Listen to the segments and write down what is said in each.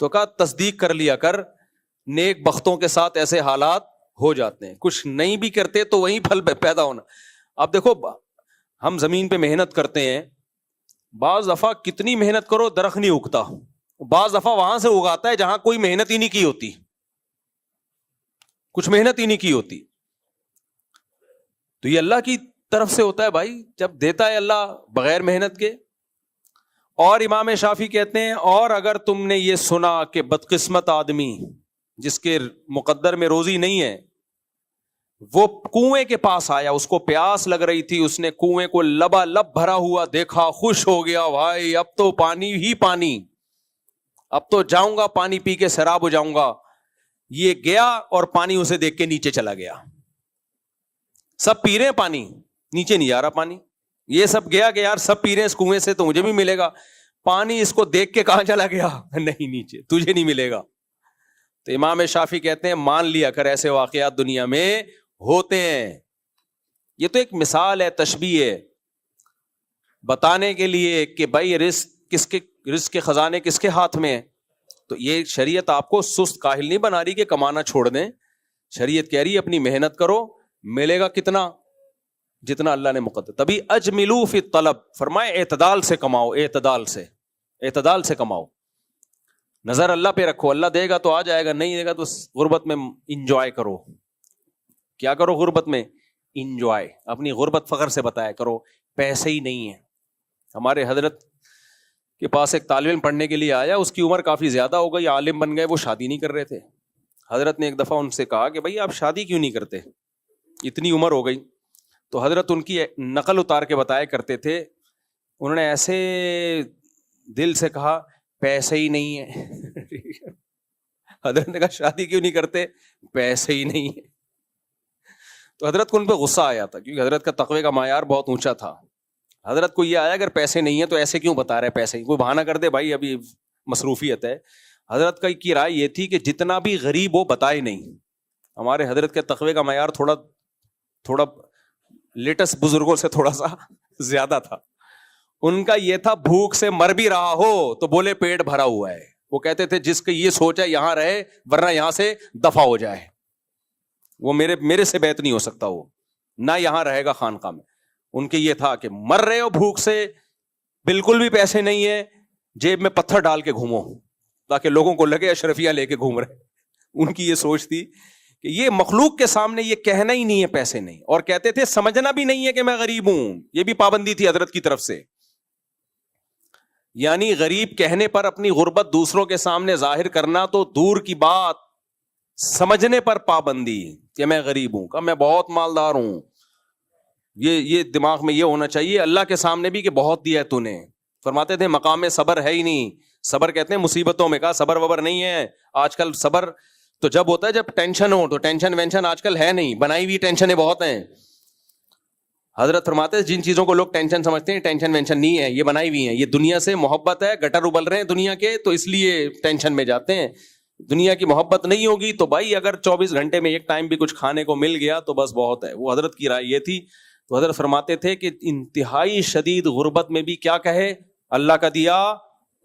تو کہا تصدیق کر لیا کر، نیک بختوں کے ساتھ ایسے حالات ہو جاتے ہیں، کچھ نہیں بھی کرتے تو وہیں پھل پیدا ہونا. اب دیکھو ہم زمین پہ محنت کرتے ہیں، بعض دفعہ کتنی محنت کرو درخت نہیں اگتا، بعض دفعہ وہاں سے اگاتا ہے جہاں کوئی محنت ہی نہیں کی ہوتی، کچھ محنت ہی نہیں کی ہوتی. تو یہ اللہ کی طرف سے ہوتا ہے بھائی، جب دیتا ہے اللہ بغیر محنت کے. اور امام شافعی کہتے ہیں اور اگر تم نے یہ سنا کہ بدقسمت آدمی جس کے مقدر میں روزی نہیں ہے، وہ کنویں کے پاس آیا، اس کو پیاس لگ رہی تھی، اس نے کنویں کو لبالب بھرا ہوا دیکھا، خوش ہو گیا، بھائی اب تو پانی ہی پانی، اب تو جاؤں گا پانی پی کے سیراب ہو جاؤں گا. یہ گیا اور پانی اسے دیکھ کے نیچے چلا گیا. سب پی رہے ہیں پانی، نیچے نہیں جا رہا پانی. یہ سب گیا کہ یار سب پی رہے ہیں اس کنویں سے تو مجھے بھی ملے گا. پانی اس کو دیکھ کے کہاں چلا گیا؟ نہیں، نیچے، تجھے نہیں ملے گا. تو امام شافعی کہتے ہیں مان لیا کر ایسے واقعات دنیا میں ہوتے ہیں. یہ تو ایک مثال ہے، تشبیہ ہے، بتانے کے لیے کہ بھائی رزق کے خزانے کس کے ہاتھ میں ہے. تو یہ شریعت آپ کو سست کاہل نہیں بنا رہی کہ کمانا چھوڑ دیں. شریعت کہہ رہی ہے اپنی محنت کرو، ملے گا کتنا؟ جتنا اللہ نے مقدر. تبھی اجملوا فی الطلب، فرمائے اعتدال سے کماؤ، اعتدال سے کماؤ. نظر اللہ پہ رکھو، اللہ دے گا تو آ جائے گا، نہیں دے گا تو غربت میں انجوائے کرو. کیا کرو غربت میں؟ انجوائے. اپنی غربت فخر سے بتایا کرو. پیسے ہی نہیں ہے. ہمارے حضرت کے پاس ایک طالب علم پڑھنے کے لیے آیا، اس کی عمر کافی زیادہ ہو گئی، عالم بن گئے، وہ شادی نہیں کر رہے تھے. حضرت نے ایک دفعہ ان سے کہا کہ بھائی آپ شادی کیوں نہیں کرتے، اتنی عمر ہو گئی. تو حضرت ان کی نقل اتار کے بتایا کرتے تھے، انہوں نے ایسے دل سے کہا پیسے ہی نہیں ہے. حضرت نے کہا شادی کیوں نہیں کرتے؟ پیسے ہی نہیں ہے. تو حضرت کو ان پہ غصہ آیا تھا، کیونکہ حضرت کا تقوی کا معیار بہت اونچا تھا. حضرت کو یہ آیا اگر پیسے نہیں ہیں تو ایسے کیوں بتا رہے پیسے ہی، کوئی بہانہ کر دے بھائی ابھی مصروفیت ہے. حضرت کی رائے یہ تھی کہ جتنا بھی غریب ہو بتائے نہیں. ہمارے حضرت کے تقوی کا معیار تھوڑا لیٹسٹ بزرگوں سے تھوڑا سا زیادہ تھا. ان کا یہ تھا بھوک سے مر بھی رہا ہو تو بولے پیٹ بھرا ہوا ہے. وہ کہتے تھے جس کی یہ سوچ ہے یہاں رہے ورنہ یہاں سے دفع ہو جائے. وہ میرے سے بیعت نہیں ہو سکتا، وہ نہ یہاں رہے گا خانقاہ میں. ان کے یہ تھا کہ مر رہے ہو بھوک سے، بالکل بھی پیسے نہیں ہے، جیب میں پتھر ڈال کے گھومو تاکہ لوگوں کو لگے اشرفیہ لے کے گھوم رہے. ان کی یہ سوچ تھی کہ یہ مخلوق کے سامنے یہ کہنا ہی نہیں ہے پیسے نہیں. اور کہتے تھے سمجھنا بھی نہیں ہے کہ میں غریب ہوں. یہ بھی پابندی تھی حضرت کی طرف سے. یعنی غریب کہنے پر اپنی غربت دوسروں کے سامنے ظاہر کرنا تو دور کی بات، سمجھنے پر پابندی کہ میں غریب ہوں، کہ میں بہت مالدار ہوں. یہ دماغ میں یہ ہونا چاہیے اللہ کے سامنے بھی کہ بہت دیا ہے تو نے. فرماتے تھے مقام صبر ہے ہی نہیں. صبر کہتے ہیں مصیبتوں میں، کہا صبر وبر نہیں ہے. آج کل صبر تو جب ہوتا ہے جب ٹینشن ہو، تو ٹینشن وینشن آج کل ہے نہیں، بنائی ہوئی ٹینشنیں بہت ہیں. حضرت فرماتے ہیں جن چیزوں کو لوگ ٹینشن سمجھتے ہیں ٹینشن وینشن نہیں ہے، یہ بنائی ہوئی ہیں. یہ دنیا سے محبت ہے، گٹر ابل رہے ہیں دنیا کے تو اس لیے ٹینشن میں جاتے ہیں. دنیا کی محبت نہیں ہوگی تو بھائی اگر 24 گھنٹے میں ایک ٹائم بھی کچھ کھانے کو مل گیا تو بس بہت ہے. وہ حضرت کی رائے یہ تھی. تو حضرت فرماتے تھے کہ انتہائی شدید غربت میں بھی کیا کہے اللہ کا دیا.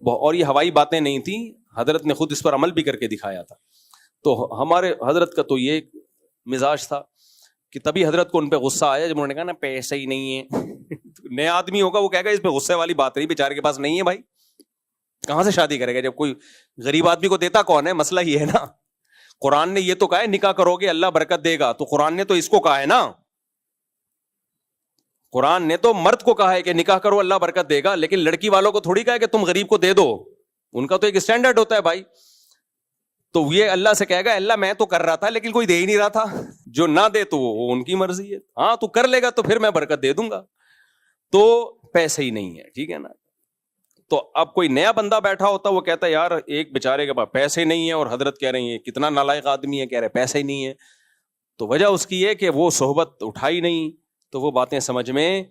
اور یہ ہوائی باتیں نہیں تھیں، حضرت نے خود اس پر عمل بھی کر کے دکھایا تھا. تو ہمارے حضرت کا تو یہ مزاج تھا کہ تبھی حضرت کو ان پہ غصہ آیا جب انہوں نے کہا نا پیسے ہی نہیں ہے. نیا آدمی ہوگا وہ کہے گا اس پہ غصے والی بات نہیں، بیچارے کے پاس نہیں ہے بھائی، کہاں سے شادی کرے گا جب کوئی غریب آدمی کو دیتا کون ہے؟ مسئلہ یہ ہے نا. قرآن نے یہ تو کہا ہے نکاح کرو گے اللہ برکت دے گا، تو قرآن نے تو اس کو کہا ہے نا. قرآن نے تو مرد کو کہا ہے کہ نکاح کرو اللہ برکت دے گا، لیکن لڑکی والوں کو تھوڑی کہا ہے کہ تم غریب کو دے دو. ان کا تو ایک اسٹینڈرڈ ہوتا ہے بھائی. تو یہ اللہ سے کہے گا اللہ میں تو کر رہا تھا لیکن کوئی دے ہی نہیں رہا تھا. جو نہ دے تو وہ ان کی مرضی ہے. ہاں تو کر لے گا تو پھر میں برکت دے دوں گا. تو پیسے ہی نہیں ہے، ٹھیک ہے نا. تو اب کوئی نیا بندہ بیٹھا ہوتا وہ کہتا ہے یار ایک بیچارے کے پاس پیسے نہیں ہیں اور حضرت کہہ رہی ہیں کتنا نالائق آدمی ہے، کہہ رہے پیسے ہی نہیں ہے. تو وجہ اس کی ہے کہ وہ صحبت اٹھائی نہیں، تو وہ باتیں سمجھ میں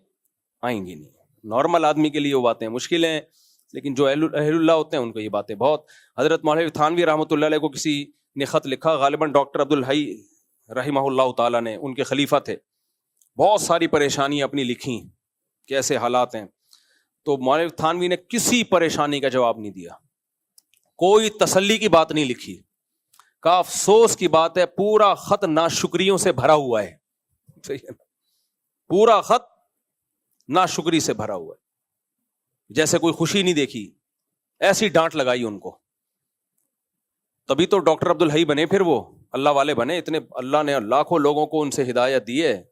آئیں گی نہیں. نارمل آدمی کے لیے وہ باتیں مشکل ہیں، لیکن جو اہل اللہ ہوتے ہیں ان کو یہ باتیں بہت. حضرت مولوی تھانوی رحمۃ اللہ علیہ کو کسی نے خط لکھا، غالباً ڈاکٹر عبدالحی رحمہ اللہ تعالیٰ نے، ان کے خلیفہ تھے. بہت ساری پریشانیاں اپنی لکھیں کیسے حالات ہیں. تو مولوی تھانوی نے کسی پریشانی کا جواب نہیں دیا، کوئی تسلی کی بات نہیں لکھی. کہا افسوس کی بات ہے پورا خط ناشکریوں سے بھرا ہوا ہے. پورا خط ناشکری سے بھرا ہوا ہے. جیسے کوئی خوشی نہیں دیکھی, ایسی ڈانٹ لگائی ان کو. تبھی تو ڈاکٹر عبدالحی بنے, پھر وہ اللہ والے بنے. اتنے اللہ نے لاکھوں لوگوں کو ان سے ہدایت دی ہے.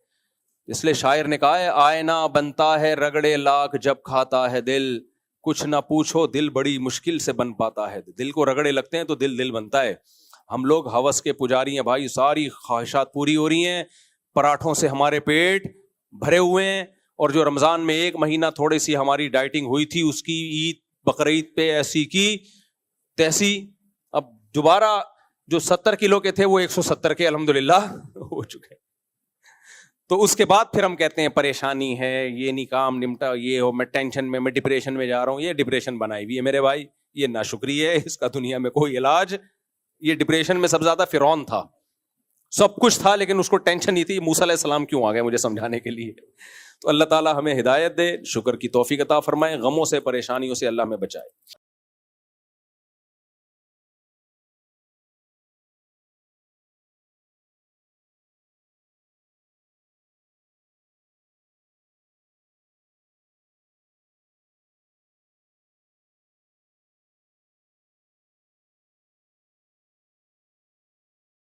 اس لیے شاعر نے کہا ہے آئینہ بنتا ہے رگڑے لاکھ جب کھاتا ہے دل, کچھ نہ پوچھو دل بڑی مشکل سے بن پاتا ہے. دل کو رگڑے لگتے ہیں تو دل بنتا ہے. ہم لوگ ہوس کے پجاری ہیں بھائی, ساری خواہشات پوری ہو رہی ہیں, پراٹھوں سے ہمارے پیٹ بھرے ہوئے ہیں, اور جو رمضان میں ایک مہینہ تھوڑی سی ہماری ڈائٹنگ ہوئی تھی اس کی عید بقرعید پہ ایسی کی تیسی, اب دوبارہ جو 70 کلو کے تھے وہ 170 کے الحمدللہ ہو چکے. تو اس کے بعد پھر ہم کہتے ہیں پریشانی ہے, یہ نہیں کام نمٹا, یہ ہو, میں ٹینشن میں ڈپریشن میں جا رہا ہوں. یہ ڈپریشن بنائی ہوئی ہے میرے بھائی, یہ ناشکری ہے, اس کا دنیا میں کوئی علاج. یہ ڈپریشن میں سب سے زیادہ فرعون تھا, سب کچھ تھا لیکن اس کو ٹینشن نہیں تھی. موسیٰ علیہ السلام کیوں آ گئے مجھے سمجھانے کے لیے. تو اللہ تعالیٰ ہمیں ہدایت دے, شکر کی توفیق عطا فرمائے, غموں سے پریشانیوں سے اللہ میں بچائے.